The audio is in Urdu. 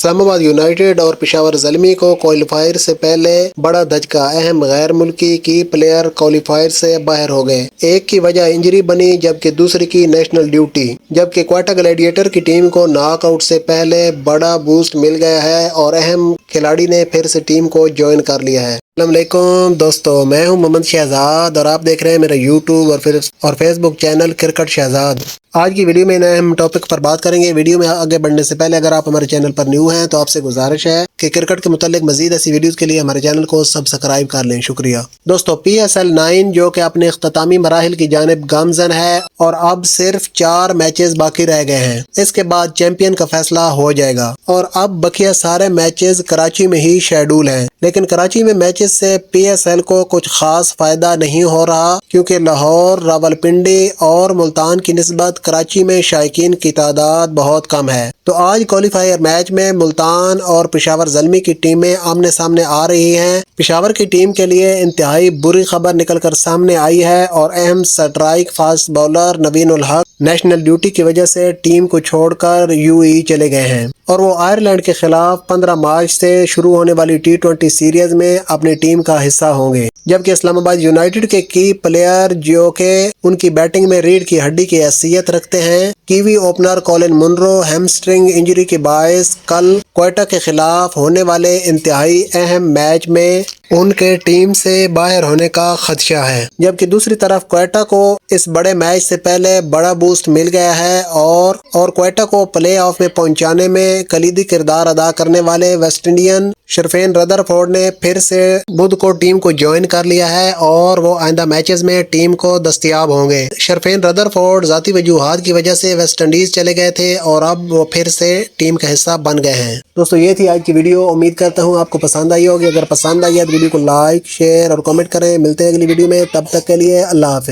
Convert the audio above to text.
اسلام آباد یونائیٹڈ اور پشاور زلمی کو کوالیفائر سے پہلے بڑا دھچکا، اہم غیر ملکی کی پلیئر کوالیفائر سے باہر ہو گئے۔ ایک کی وجہ انجری بنی جبکہ دوسری کی نیشنل ڈیوٹی۔ جبکہ کوئٹہ گلیڈیٹر کی ٹیم کو ناک آؤٹ سے پہلے بڑا بوسٹ مل گیا ہے اور اہم کھلاڑی نے پھر سے ٹیم کو جوائن کر لیا ہے۔ السلام علیکم دوستو، میں ہوں محمد شہزاد اور آپ دیکھ رہے ہیں میرا یوٹیوب اور فیس بک چینل کرکٹ شہزاد۔ آج کی ویڈیو میں نئے اہم ٹاپک پر بات کریں گے۔ ویڈیو میں آگے بڑھنے سے پہلے اگر آپ ہمارے چینل پر نیو ہیں تو آپ سے گزارش ہے کہ کرکٹ کے متعلق مزید ایسی ویڈیوز کے لیے ہمارے چینل کو سبسکرائب کر لیں، شکریہ۔ دوستو، پی ایس ایل 9 جو کہ اپنے اختتامی مراحل کی جانب گامزن ہے اور اب صرف 4 میچز باقی رہ گئے ہیں۔ اس کے بعد چیمپئن کا فیصلہ ہو جائے گا اور اب بقیہ سارے میچز کراچی میں ہی شیڈول ہیں، لیکن کراچی میں میچز سے پی ایس ایل کو کچھ خاص فائدہ نہیں ہو رہا کیونکہ لاہور، راولپنڈی اور ملتان کی نسبت کراچی میں شائقین کی تعداد بہت کم ہے۔ تو آج کوالیفائر میچ میں ملتان اور پشاور زلمی کی ٹیمیں آمنے سامنے آ رہی ہیں۔ پشاور کی ٹیم کے لیے انتہائی بری خبر نکل کر سامنے آئی ہے اور اہم سٹرائک فاسٹ بولر نوین الحق نیشنل ڈیوٹی کی وجہ سے ٹیم کو چھوڑ کر یو اے ای چلے گئے ہیں اور وہ آئرلینڈ کے خلاف 15 مارچ سے شروع ہونے والی T20 سیریز میں اپنی ٹیم کا حصہ ہوں گے۔ جبکہ اسلام آباد یونائیٹڈ کے کی پلیئر جو کہ ان کی بیٹنگ میں ریڑھ کی ہڈی کی حیثیت رکھتے ہیں، Kiwi opener Colin Munro hamstring injury کے باعث کل کوئٹہ کے خلاف ہونے والے انتہائی اہم میچ میں ان کے ٹیم سے باہر ہونے کا خدشہ ہے۔ جبکہ دوسری طرف کوئٹہ کو اس بڑے میچ سے پہلے بڑا بوسٹ مل گیا ہے اور کوئٹہ کو پلے آف میں پہنچانے میں کلیدی کردار ادا کرنے والے ویسٹ انڈین شرفین ردرفورڈ نے پھر سے بدھ کو ٹیم کو جوائن کر لیا ہے اور وہ آئندہ میچز میں ٹیم کو دستیاب ہوں گے۔ شرفین ردرفورڈ ذاتی وجوہات کی وجہ سے ویسٹ انڈیز چلے گئے تھے اور اب وہ پھر سے ٹیم کا حصہ بن گئے ہیں۔ دوستو، یہ تھی آج کی ویڈیو، امید کرتا ہوں آپ کو پسند آئی ہوگی۔ اگر پسند آئی ہے تو ویڈیو کو لائک، شیئر اور کامنٹ کریں۔ ملتے ہیں اگلی ویڈیو میں، تب تک کے لیے اللہ حافظ۔